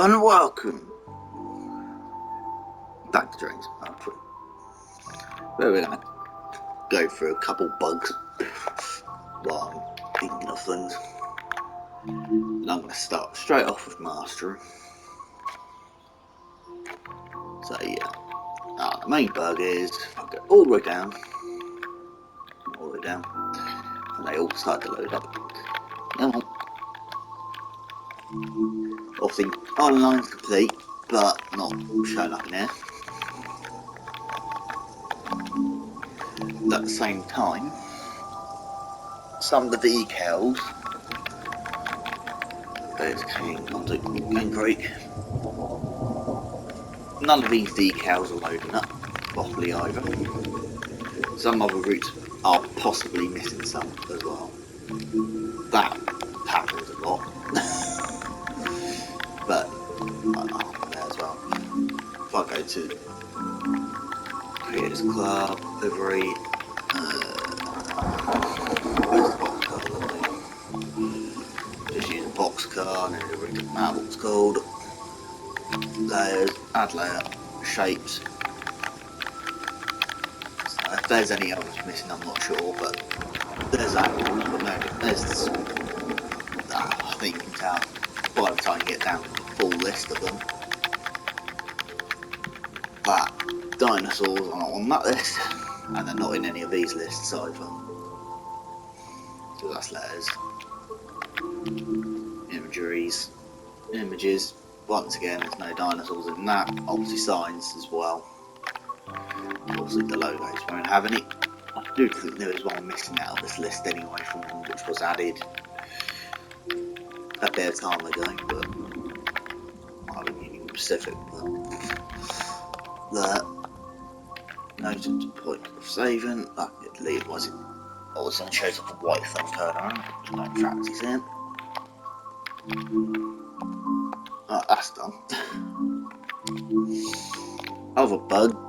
and welcome back to Dragon's Poetry, where we're going to go through a couple bugs while I'm thinking of things. And I'm going to start straight off with mastering. So yeah, the main bug is if I go all the way down, and they all start to load up. Now, obviously, island line's complete, but not showing up in here. At the same time, some of the decals, there's Cane Creek, none of these decals are loading up properly either. Some other routes are possibly missing some as well. That happens a lot. But there as well. If I go to Creators Club, livery, where's the boxcar? Just use a boxcar and then livery doesn't matter what it's called. Layers, add layer, shapes. So if there's any others missing, I'm not sure, but there's that one. But no, there's this. I think you can tell by the time you get down to the full list of them that dinosaurs are not on that list, and they're not in any of these lists either. So that's letters, images. Once again, there's no dinosaurs in that. Obviously signs as well. Obviously the logos won't have any. I do think there is one missing out of this list anyway, from which was added a bit of time ago, but I haven't been specific. But that noted the point of saving. That get deleted was it? All of a sudden shows up a white thing turn around, which no tracks is in. Right, that's done.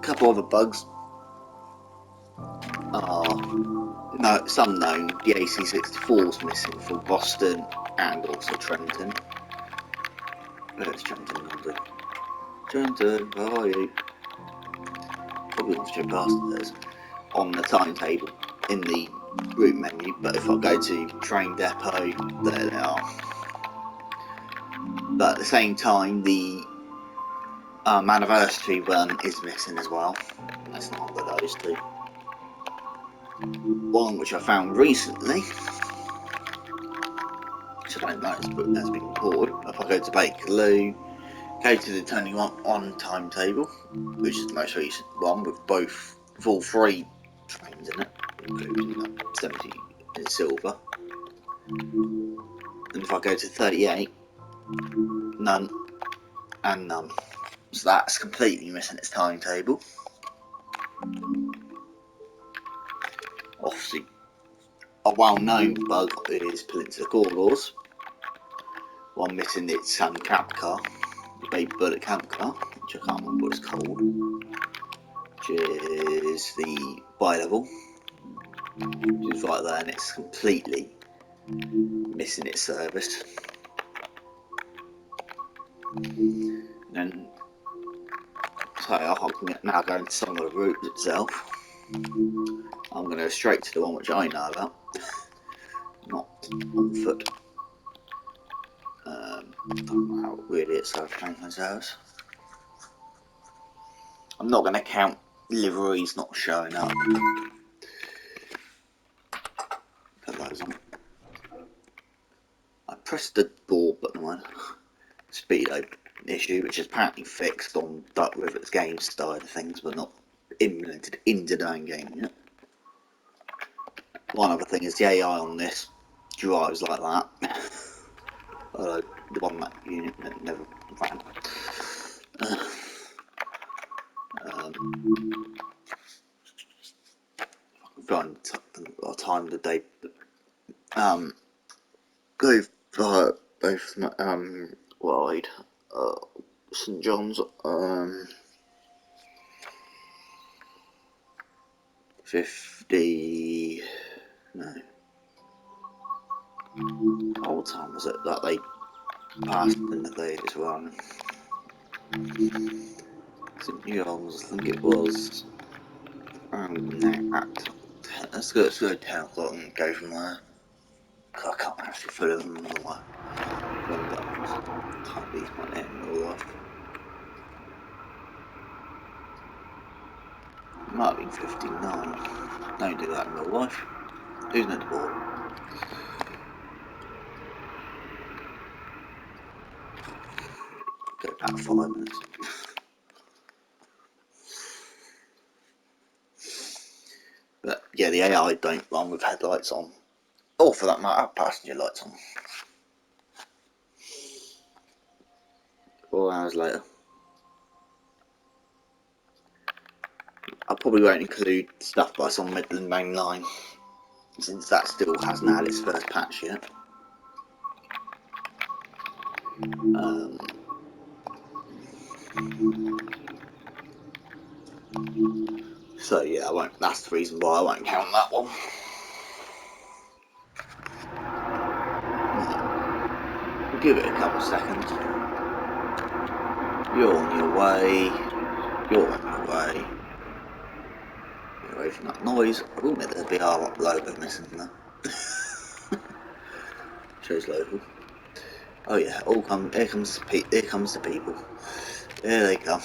Couple other bugs are some known. The AC64 is missing from Boston and also Trenton. Where's Trenton? Trenton, how are you? Probably not straight past those on the timetable in the route menu, but if I go to train depot, there they are. But at the same time, the anniversary run is missing as well. That's not one of those two. One which I found recently, which I don't know has been poured. If I go to Bakerloo, go to the turning on timetable, which is the most recent one with all three trains in it, including 70 in silver. And if I go to 38, none and none. So that's completely missing its timetable. Obviously, a well-known bug is Peninsula Corridors. One missing its camp car, the Baby Bullet camp car, which I can't remember what it's called, which is the bi-level, which is right there, and it's completely missing its service. And so I can now go into some of the route itself. I'm going to go straight to the one which I know about, not on foot. I don't know how really it's Southampton service. I'm not going to count liveries not showing up. Put those on. I pressed the ball button on speedo issue, which is apparently fixed on Duck Rivet's game side of things, but not implemented into the main game yet. One other thing is the AI on this drives like that. The one that unit never ran. I can find a time of the day. Go for both wide. St John's 50. No. Oh, what time was it that they past in the latest one. St. John's, I think it was around now at 10. Let's go 10 o'clock and go from there. Cause I can't actually fill them in the life. Type these my name in real life. It might be 59. Don't do that in real life. Who's meant to board? Go back 5 minutes. But yeah, the AI don't run with headlights on. Or for that matter, passenger lights on. 4 hours later. I probably won't include stuff by some Midland Main Line, since that still hasn't had its first patch yet. So yeah, I won't. That's the reason why I won't count that one. We'll give it a couple of seconds. You're on your way. You're on your way. Get away from that noise. I will admit there's a BR logo missing from that. Shows local. Oh yeah, all come. Here comes the people. Here they come.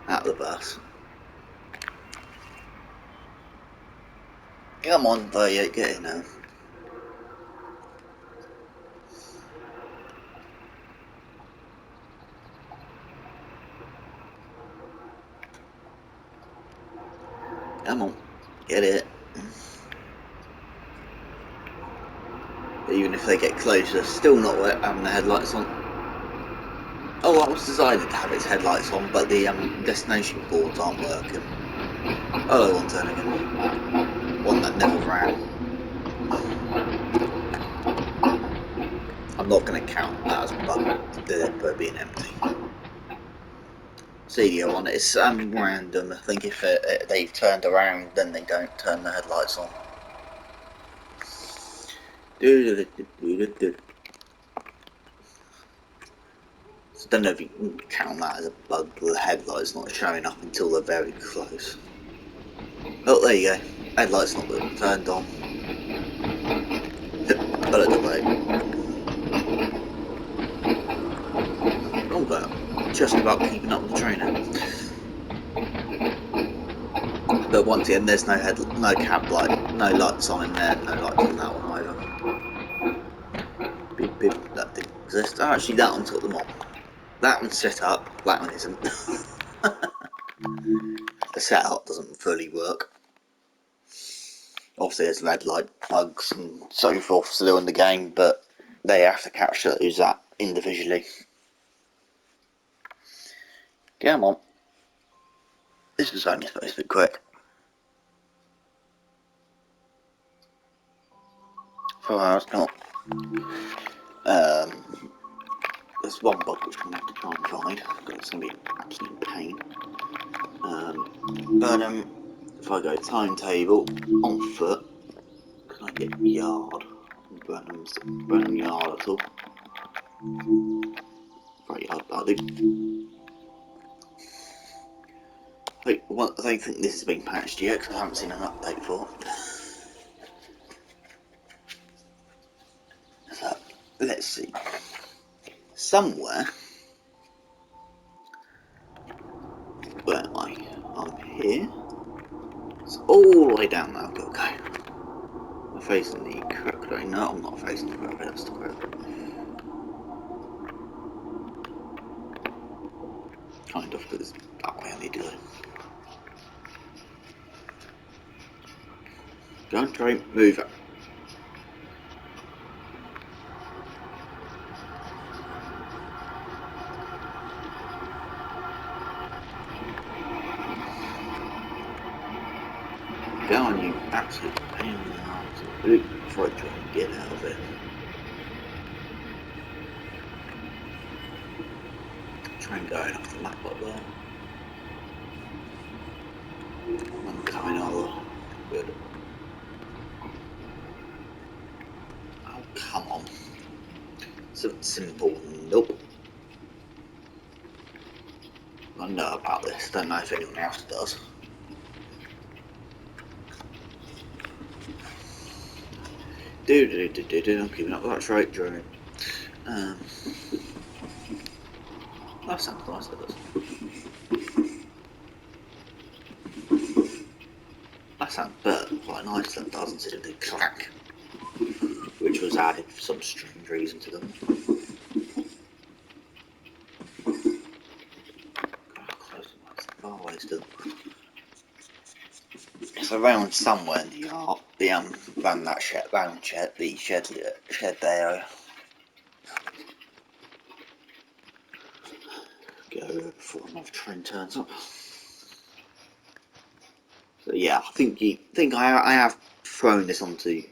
Out of the bus. Come on, 38, get in now. Come on, get it. Even if they get closer, still not having the headlights on. Oh, I was decided to have its headlights on, but the destination boards aren't working. Hello, one turn again. One that never ran. I'm not going to count that as a bug, the depot being empty. CDO on it, it's random. I think if they've turned around, then they don't turn the headlights on. So I don't know if you can count that as a bug, the headlights not showing up until they're very close. Oh, there you go. Headlights not turned on. Got it away. Oh, but just about keeping up with the trainer. But once again, there's no cab light, no lights on in there, no lights on that one either. Beep beep, that didn't exist. Oh, actually, that one took them on. That one's set up, that one isn't. The setup doesn't fully work. Obviously, there's red light bugs and so forth still in the game, but they have to capture those that individually. Come on. This is only supposed to be quick. 4 hours, not. There's one bug which I'm going to have to try and find, but it's going to be an absolute pain. Burnham, if I go timetable, on foot, can I get yard? Burnham yard at all? Right, I do. I don't think this has been patched yet, because I haven't seen an update for it. So, let's see. Somewhere, where am I? I'm here. It's all the way down now, okay. I'm facing the correct way. No, I'm not facing the correct way, that's the correct way. Kind of, because that way I need to go. Don't try and move it. Go on, you absolute pain in the arse. Before I try and get out of it. Try and go off the map up there. I'm coming over. Good. Oh, come on. Something simple. Nope. I know about this. Don't know if anyone else does. I'm keeping up that right, drone. That sounds nice, that does. That sounds quite nice, that does, instead of the crack, which was added for some strange reason to them. It's around somewhere in the yard. Around that shed, the shed there. Go before another train turns up. So yeah, I think I have thrown this on the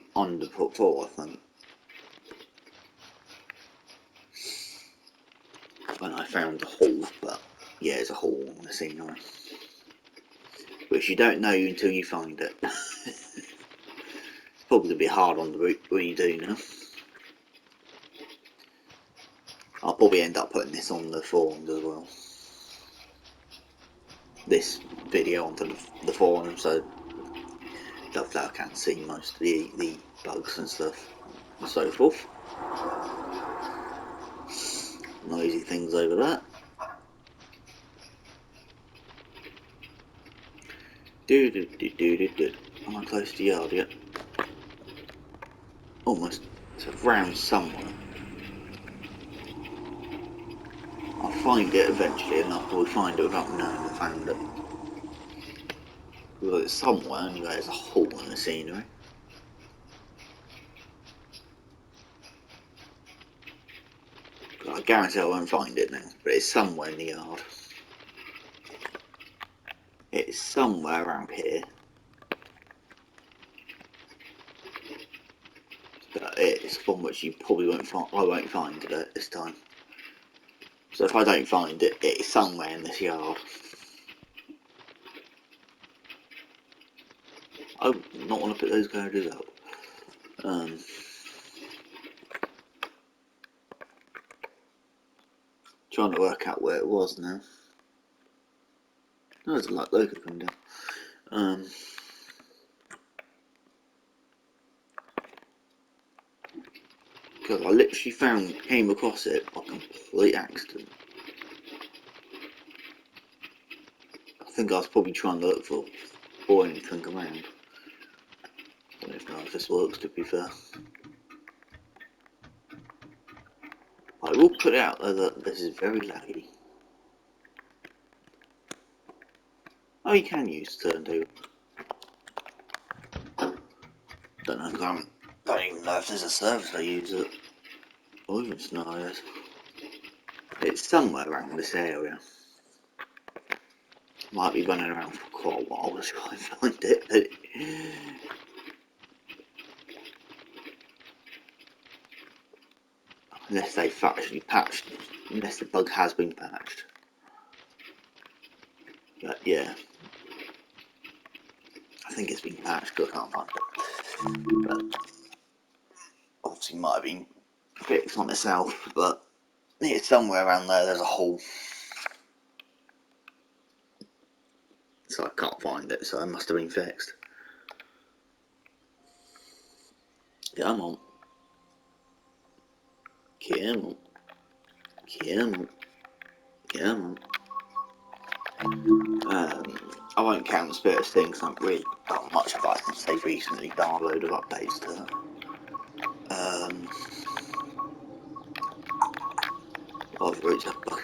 before, I think. When I found the hole, but yeah, it's a hole in the scenery. Which you don't know until you find it. It's probably going to be hard on the route when you do now. I'll probably end up putting this on the forums as well. This video onto the forum, so Dovetail can see most of the bugs and stuff and so forth. Noisy things over there. Am I close to the yard yet? Almost. It's around somewhere. I'll find it eventually, and I'll probably find it without knowing I found it. Because it's somewhere anyway, there's a hole in the scenery. I guarantee I won't find it now, but it's somewhere in the yard. It's somewhere around here. But it's one which you probably won't find. I won't find it at this time. So if I don't find it, it's somewhere in this yard. I would not want to put those garages up. Trying to work out where it was now. No, there's a light local coming down. Because I literally came across it by complete accident. I think I was probably trying to look for anything around. I don't know if this works, to be fair. I will put it out there that this is very laggy. Oh, you can use turntable. Don't even know if there's a service that use it. Or even scenarios. It's somewhere around this area. Might be running around for quite a while to try and find it, but unless they've actually patched, unless the bug has been patched. But yeah, I think it's been patched, but I can't find it. But obviously might have been fixed on itself, but it's somewhere around there. There's a hole, so I can't find it. So it must have been fixed. Come on, come on, come on, come on. I won't count the Spirit Sting because I haven't really done much of it since they've recently downloaded updates to it. I've reached that bug.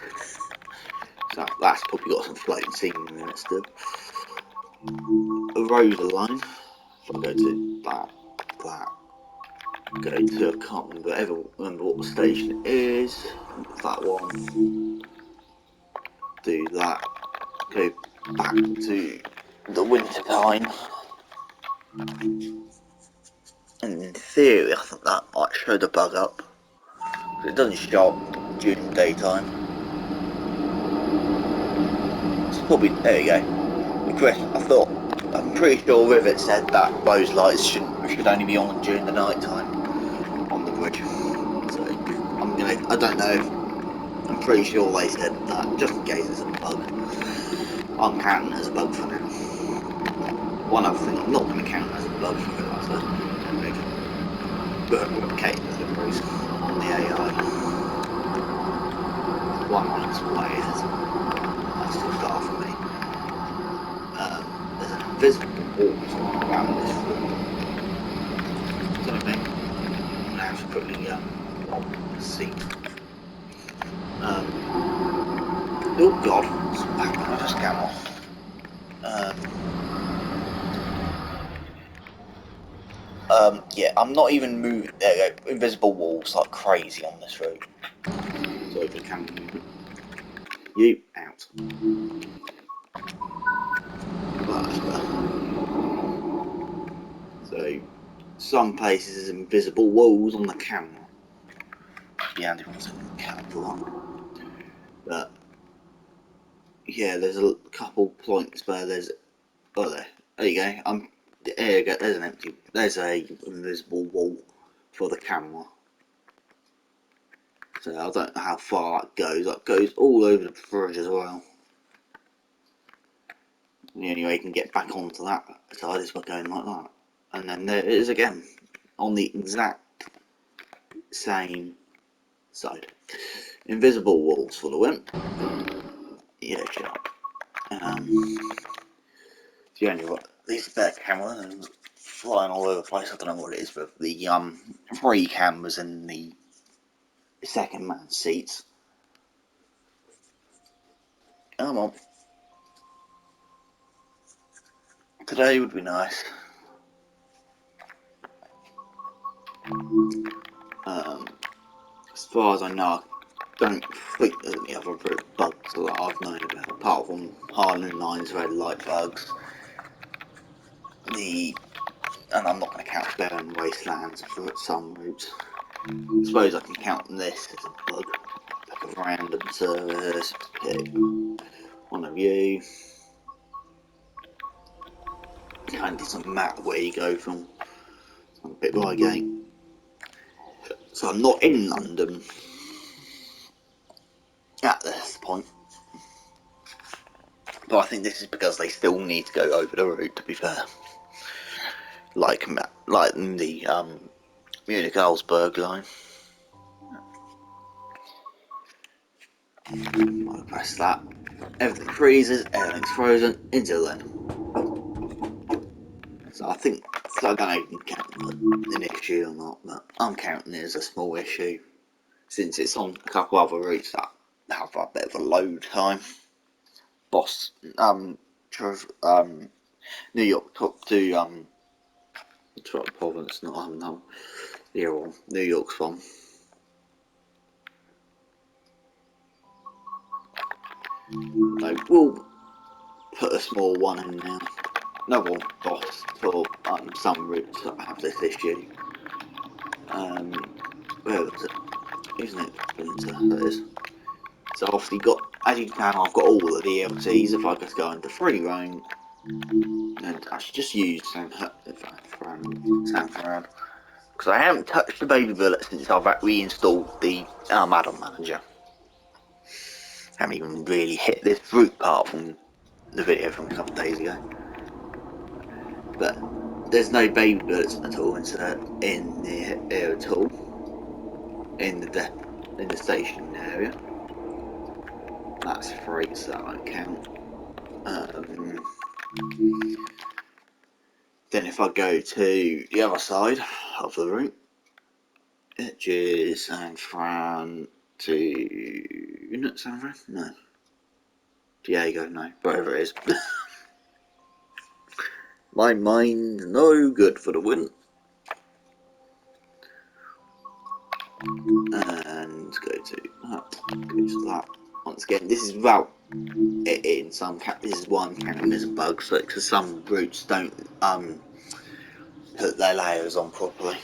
So that's probably got some floating scenery in it still. A road line. If I go to that, go to, I can't remember what the station is. That one. Do that. Go back to the winter time. And in theory, I think that might show the bug up. It doesn't show up during daytime. It's probably, there you go. Chris, I'm pretty sure Rivet said that those lights should only be on during the night time on the bridge. So I'm going to I don't know if, I'm pretty sure they said that, just in case it's a bug. I'm counting it as a bug for now. One other thing I'm not going to count as a bug for it, that's a Kate deliveries on the AI. One line's way is that's too far for me. There's an invisible wall around this room. So I think I'm going to have to quickly see. Oh god, it's back when I just came off. Yeah, I'm not even moving. There you go. Invisible walls like crazy on this route. So if you can move it. You out. That's better. So some places there's invisible walls on the camera. Yeah, I wasn't count for that. But yeah, there's a couple points where there's there you go. There you go. There's a invisible wall for the camera. So I don't know how far that goes. That goes all over the bridge as well. The only way you can get back onto that side is by going like that. And then there it is again, on the exact same side. Invisible walls for the win. Yeah, sure. The only one, these better camera and flying all over the place. I don't know what it is, but the three cameras in the second man seats. Come on. Today would be nice. As far as I know, I don't think there's any other bugs that I've known about, apart from Harlan Lines red light bugs. And I'm not going to count barren wastelands for some routes. I suppose I can count this as a bug. Like a random service, pick one of you. And it's a map where you go from some bit by gate. So I'm not in London at this point. But I think this is because they still need to go over the route, to be fair. Like the Munich-Augsburg line. I press that. Everything freezes, everything's frozen until then. So I think, so I don't know if you can count an issue or not, but I'm counting it as a small issue. Since it's on a couple other routes that have a bit of a load time. New York top to Province, not no, yeah, New York's one. So we'll put a small one in now. Another one boss for some routes that have this issue. Where was it? Isn't it? That is. So obviously as you can, I've got all of the DLCs. If I just go into free roam, and I should just use San Fran, because I haven't touched the baby bullet since I've reinstalled the add-on manager. I haven't even really hit this route part from the video from a couple of days ago. But there's no baby bullets at all in the air at all in the station area. That's free, so that won't count. Then if I go to the other side of the route, which is San Fran to... Isn't it San Fran? No. Diego, no. Wherever it is. My mind's no good for the win. And go to that. Once again, this is without it in some this is why I'm counting as a bug, so because some routes don't put their layers on properly,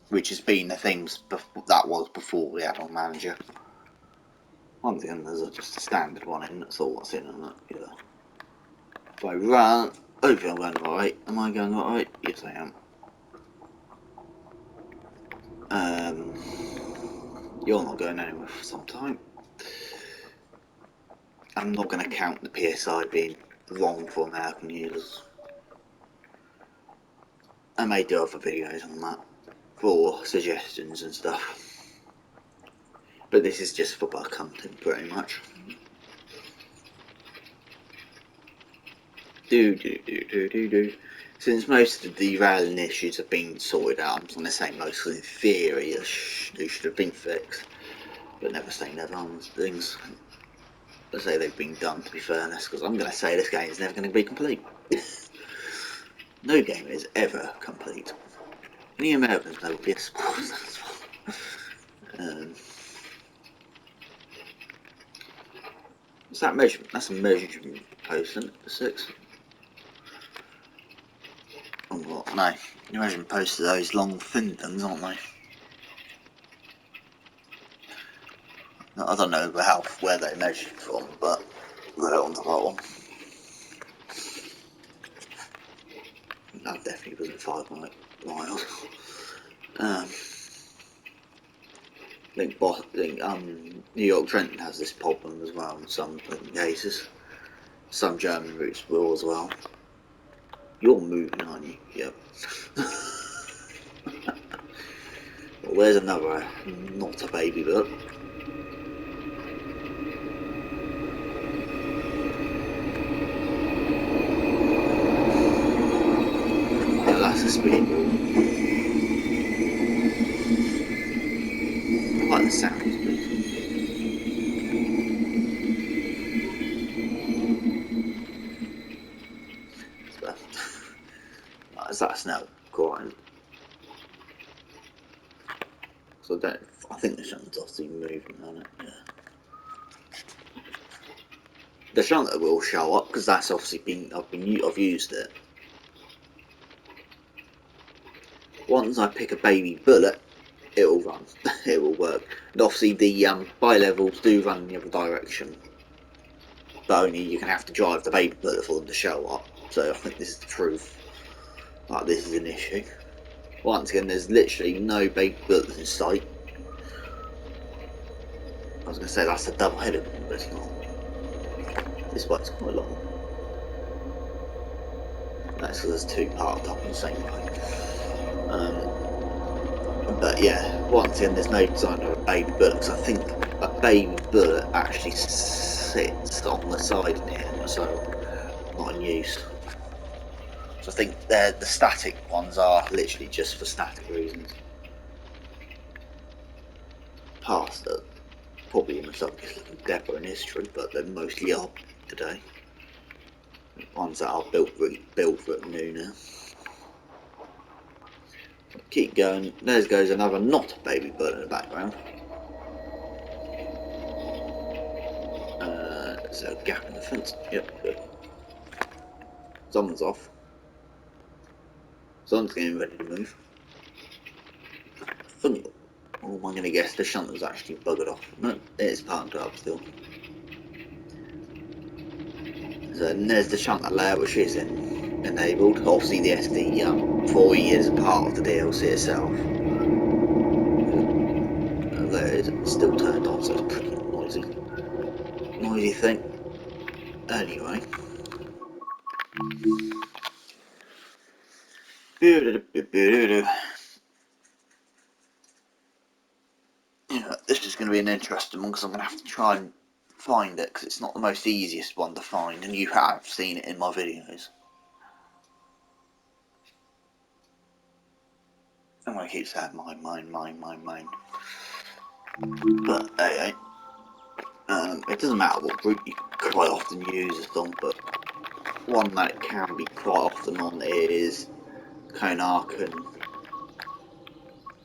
which has been the things that was before the add-on manager. Once again, there's just a standard one in. That's all that's in on that. Yeah. If I run, hopefully I'm going right. Am I going right? Yes, I am. you're not going anywhere for some time. I'm not going to count the PSI being wrong for American users. I may do other videos on that for suggestions and stuff, but this is just football content pretty much. Since most of the derailing issues have been sorted out, I'm going to say mostly in theory they should have been fixed, but never say never on things. I say they've been done, to be fairness, because I'm going to say this game is never going to be complete. No game is ever complete. Any Americans know what PS4 stands for. What's that measurement? That's a measurement post, isn't it? 6. Oh, what? No. The measurement posts are those long, thin things, aren't they? I don't know where they measured from, but they're onto that one. That definitely wasn't 5 miles. I think New York Trenton has this problem as well in some cases. Some German routes will as well. You're moving, aren't you? Yep. Well, there's another not a baby book. Yeah, that's a speedboat. I like the sound of it. Is that a snow? Quite. So I think the shunt's obviously moving on it. Yeah. The shunter will show up because that's obviously I've used it. Once I pick a baby bullet, it will run. It will work. And obviously the bi-levels do run in the other direction, but only you can have to drive the baby bullet for them to show up. So I think this is the truth. Like, this is an issue. Once again, there's literally no baby bullets in sight. I was going to say that's a double-headed one, but it's not. This one's quite long. That's because there's 2 parked up in the same way. But yeah, once again, there's no design of a baby bullet, because I think a baby bullet actually sits on the side in here, so not in use. So I think the static ones are literally just for static reasons. Past that, probably in the subject depot in history, but they mostly are today. Ones that are built for new now. Keep going. There goes another not baby bullet in the background. There's a gap in the fence. Yep, good. Someone's off. Someone's getting ready to move. Funny. Oh, I'm going to guess the shunter's actually buggered off. No, it's parked up still. So there's the shunter layout, which is enabled. Obviously, the SD4E is part of the DLC itself. There it is. It's still turned on, so it's pretty noisy thing. Anyway. Yeah, this is going to be an interesting one because I'm going to have to try and find it because it's not the most easiest one to find, and you have seen it in my videos. I'm going to keep saying mine. But anyway, it doesn't matter what route you quite often use this on, but one that it can be quite often on is Konarken.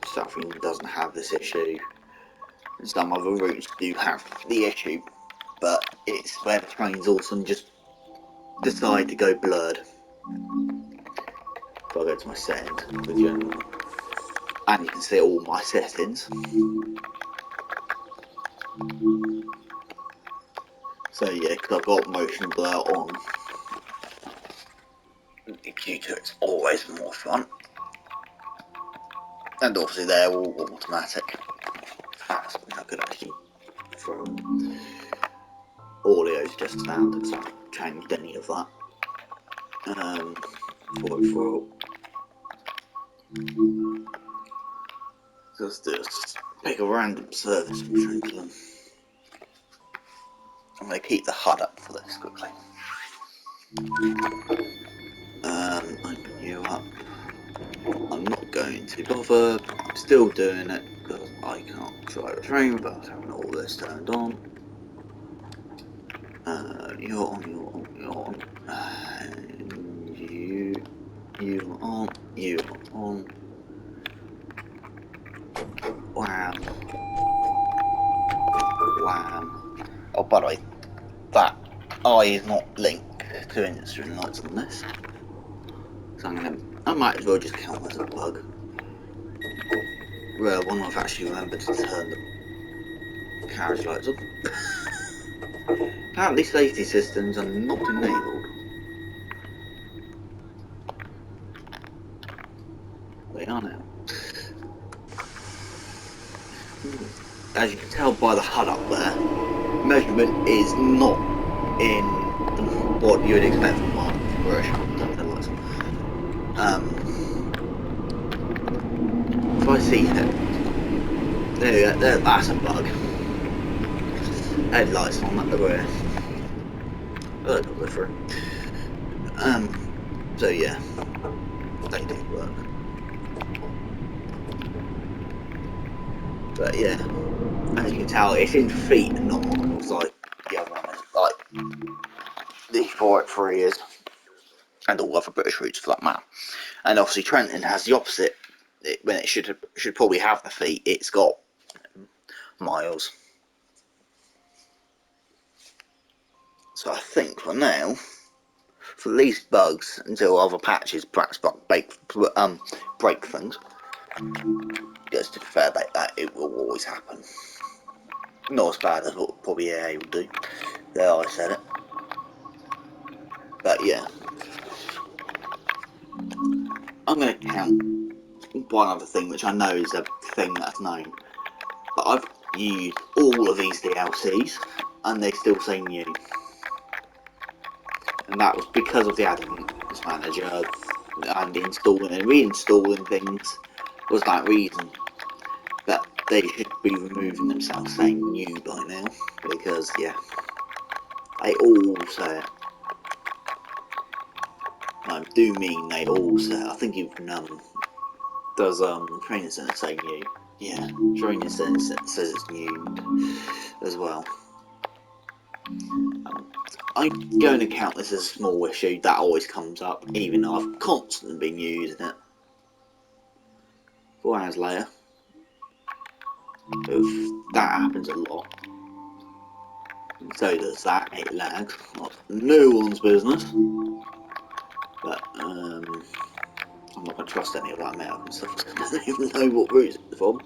Suffering doesn't have this issue. And some other routes do have the issue, but it's where the trains also just decide to go blurred. If I go to my settings, and you can see all my settings. So yeah, because I've got motion blur on, Q2's always more fun. And obviously they're all automatic. that's I could actually throw audio's just standard, so I haven't changed any of that. 404. Let's just pick a random service from Trinklin. I'm going to keep the HUD up for this quickly. Open you up. I'm not going to bother, but I'm still doing it because I can't drive a train without having all this turned on. You're on. And you aren't. You are on. Wham. Wham. Oh, by the way, that eye is not linked to industry lights on this. So I might as well just count as a bug. Well, one I've actually remembered to turn the carriage lights on. Apparently safety systems are not enabled. They are now. As you can tell by the HUD up there, measurement is not in what you would expect from one British lights. If I see it, there we go, that's a bug. Headlights on at the rear. That'll go through. So yeah, they do work. But yeah, as you can tell, it's in feet and not miles like the other one is, like the 483 is, and all other British routes for that matter. And obviously Trenton has the opposite. When it should probably have the feet, it's got miles. So I think for now, for these bugs, until other patches perhaps break things, just to be fair about that, it will always happen. Not as bad as what probably AA will do. There, I said it. But yeah, I'm going to count one other thing, which I know is a thing that's known. But I've used all of these DLCs, and they still say new. And that was because of the Adams Manager, and installing and reinstalling things was that reason. But they should be removing themselves saying new by now, because yeah, they all say it. I do mean they all say it. I think even does Training Center say new? Yeah, Training Center says it's new as well. I'm going to count this as a small issue. That always comes up, even though I've constantly been using it. 4 hours later, that happens a lot. And so does that. It lags. Not no one's business. But I'm not going to trust any of that American stuff because I don't even know what route it's from.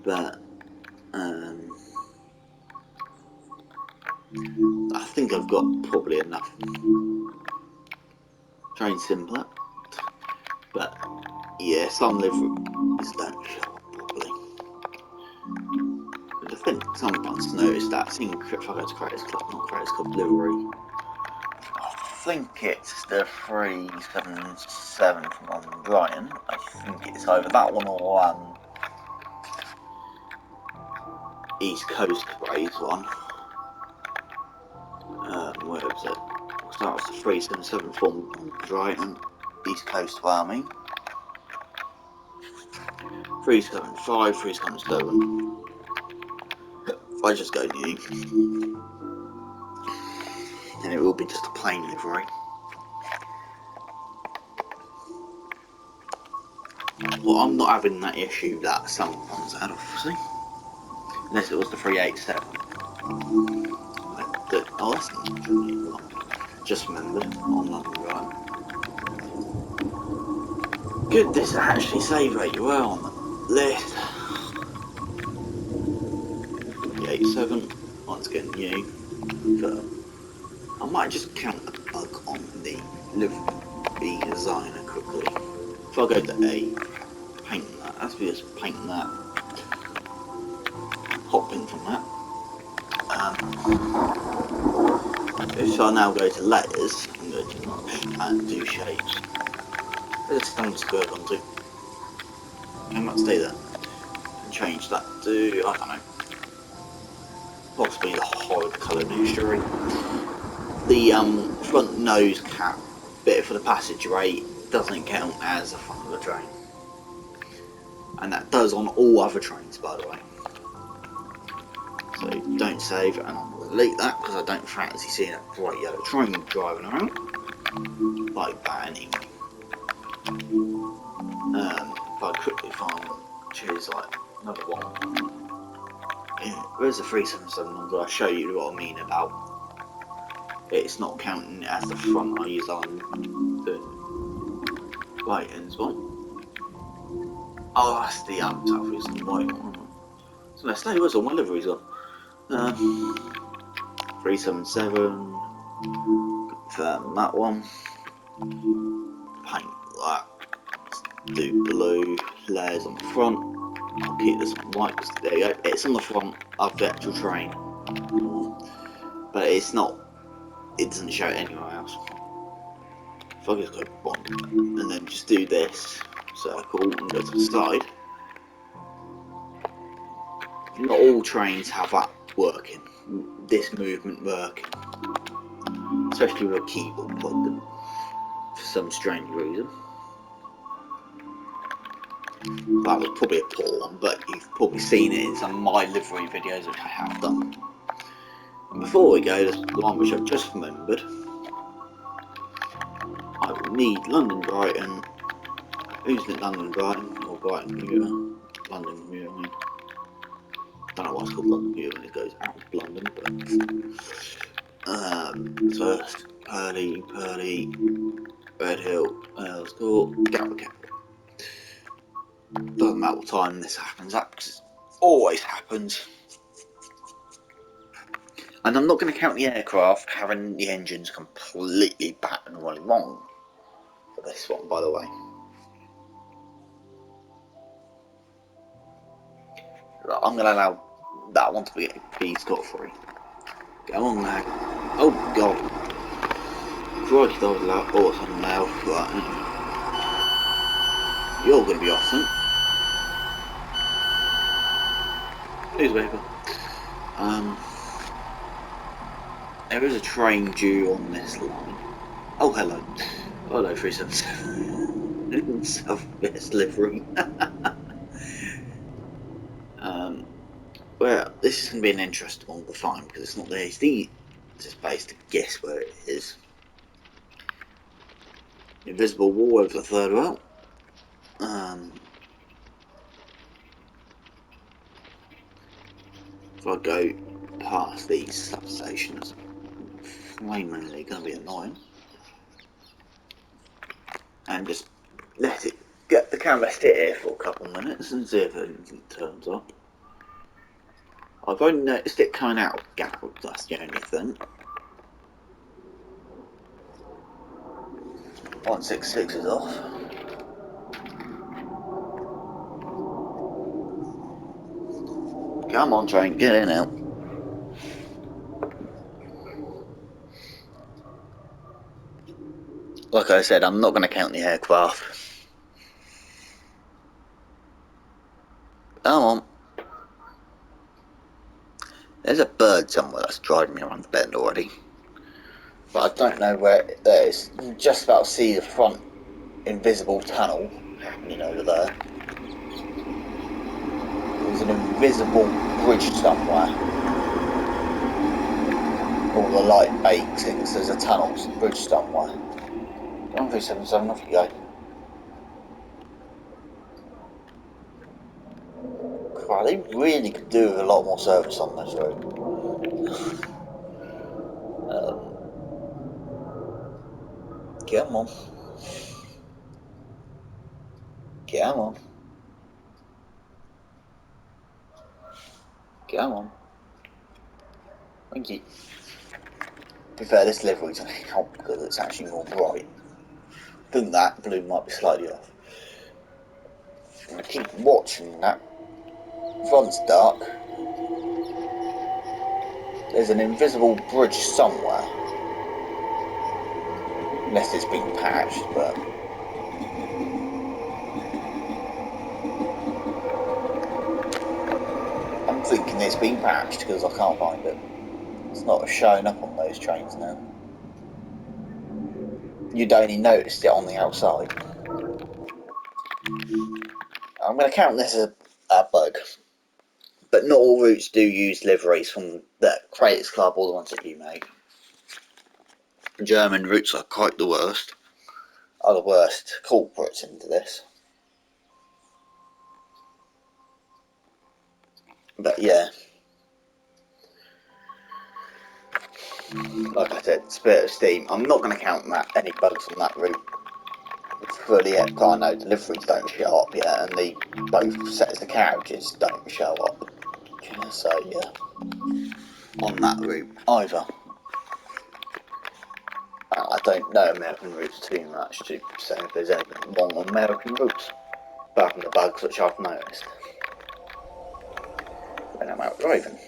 But I think I've got probably enough. Train simpler. But yeah, some liveries don't show up properly. But I think someone's noticed that. Seeing if I go to Creators Club, not Creators Club livery. I think it's the 377 from Brian. I think it's either that one or East Coast Grays one. Where was it? So that was the 377 from Brighton, East Coast Army. 375, 377. If I just go new, then it will be just a plain livery. Well, I'm not having that issue that some ones had, obviously. Unless it was the 387. Oh, that's not the just remembered on London Run. Good, this actually saved very well on the list. 387, once again new. So I might just count a bug on the livery designer quickly. If I go to A, paint that, that's just paint that. popping from that. If I now go to layers and go to notch and do shapes, there's a standard square one too. I might stay there and change that to, I don't know, possibly the horrid colour history. The front nose cap bit for the passageway doesn't count as the front of the train, and that does on all other trains, by the way. So don't save, and I'll delete that because I don't fancy seeing a bright yellow train driving around like that anyway. If I quickly find one, choose like another one. Yeah, where's the 377 ones? I'll show you what I mean about it's not counting as the front I use on the right ends one. Oh, that's the South East white one. So let's say where's all my liveries on. 377. Confirm that one. Paint that. Let's do blue layers on the front. I'll keep this one white because there you go. It's on the front of the actual train, but it's not. It doesn't show it anywhere else. If I just go bond and then just do this circle and go to the side. Not all trains have that working. This movement working, especially with a keyboard plugged in for some strange reason. That was probably a poor one, but you've probably seen it in some of my livery videos which I have done. And before we go, there's the one which I've just remembered. I will need London Brighton. Who's the London Brighton? Or Brighton Commuter? London Commuter, I mean. Don't know why it's called London Commuter when it goes out of London, but first, Purley, Red Hill, Earls Court, Gatwick Airport. Doesn't matter what time this happens, that always happens. And I'm not going to count the aircraft having the engines completely back and running wrong for this one, by the way. I'm going to allow that one to be scot-free. Go on now. Oh god. Crikey, that was loud. Oh, it's on loud. Right. You're going to be off soon. Newspaper. There is a train due on this line. Oh, hello. Hello, 377. South West livery. Well, this is going to be an interesting one to find because it's not the HD. It's just based to guess where it is. Invisible wall over the third rail. If I go past these substations, mainly going to be annoying, and just let it get the camera sit here for a couple of minutes and see if anything turns up. I've only noticed it coming out of Gatwick, that's the only thing. 166 is off. Come on train, get in now. Like I said, I'm not going to count the aircraft. Come on. There's a bird somewhere that's driving me around the bend already. But I don't know where it is. You can just about see the front invisible tunnel happening over there. There's an invisible bridge somewhere. All the light bakes in, so there's a tunnel, bridge somewhere. 1377, off you go. Crap, they really could do with a lot more service on this road. Come on. Come on. Come on. Thank you. To be fair, this livery's going to help because it's actually more bright. I think that blue might be slightly off. I'm going to keep watching that. Front's dark. There's an invisible bridge somewhere. Unless it's been patched, but... I'm thinking it's been patched because I can't find it. It's not showing up on those trains now. You'd only noticed it on the outside. I'm going to count this as a bug. But not all routes do use liveries from the Creators Club or the ones that you make. German routes are quite the worst. Are the worst culprits into this. But yeah. Like I said, Spirit of Steam. I'm not going to count any bugs on that route fully yet, because I know deliveries don't show up yet, and the both sets of carriages don't show up. So yeah, on that route either. I don't know American routes too much to say if there's anything wrong on American routes, apart from the bugs which I've noticed when I'm out driving.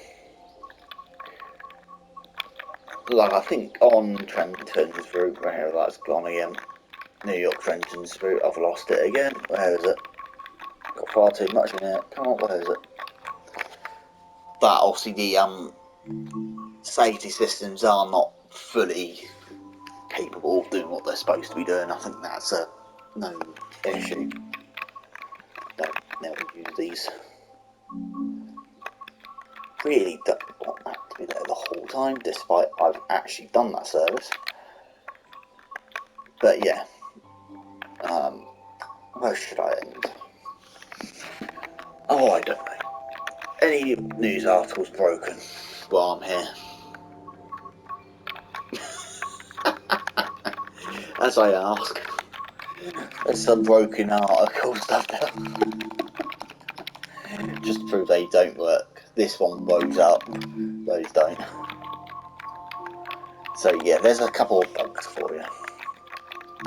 Like I think on Trenton's route, where that's gone again. New York Trenton's route, I've lost it again. Where is it? Got far too much in it. Come on, where is it? But obviously the safety systems are not fully capable of doing what they're supposed to be doing. I think that's a known issue. Don't never use these. Really don't want that to be there the whole time, despite I've actually done that service. But yeah, where should I end? Oh, I don't know. Any news articles broken while I'm here? As I ask, there's some broken articles stuff there. Just to prove they don't work. This one blows up, those don't. So yeah, there's a couple of bugs for you.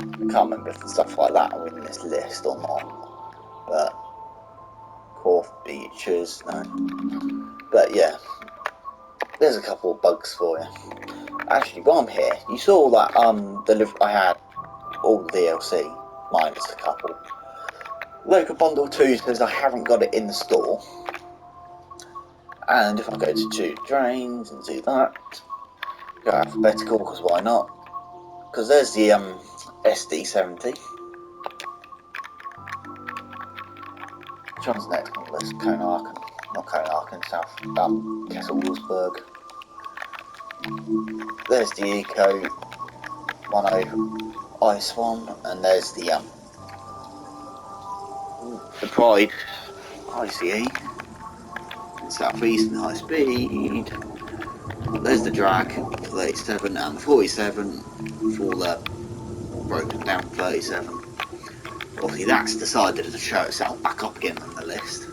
I can't remember if stuff like that are in this list or not. But Corf Beaches, no. But yeah, there's a couple of bugs for you. Actually, while I'm here, you saw that I had all the DLC minus a couple. Local Bundle 2 says I haven't got it in the store. And if I go to choose drains and do that, go alphabetical, because why not? Because there's the SD70. Which one's next on the list? Conarken. Not Conarken, South Kessel-Wolfsburg. There's the Eco 10 Ice one, and there's the Pride ICE. South East and High Speed. There's the Drag 37 and 47 for the broken down 37. Obviously that's decided to show itself back up again on the list.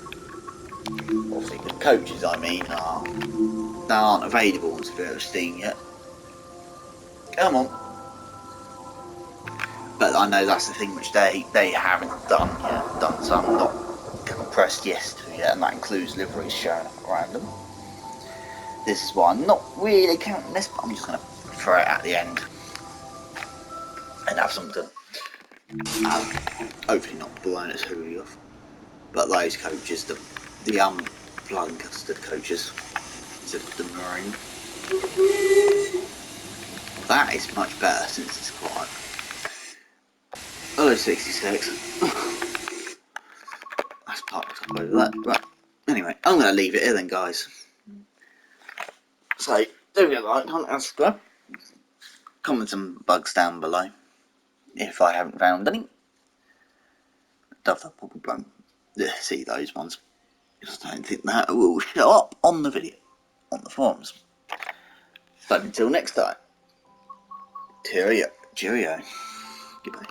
Obviously the coaches they aren't available on Spirit of Steam yet. Come on. But I know that's the thing which they haven't done yet. So I'm not pressed yes to yet, and that includes liveries showing up at random. This is why I'm not really counting this, but I'm just going to throw it at the end and have something. Hopefully not blowing its hooey off. But those coaches, the blood and custard coaches, instead of the meringue. That is much better since it's quiet. Hello 66. That's part of that. Right. Anyway, I'm going to leave it here then, guys. So, do get a like, comment and subscribe. Comment some bugs down below if I haven't found any. I probably won't see those ones, because I don't think that will show up on the video, on the forums. But until next time, cheerio. Goodbye.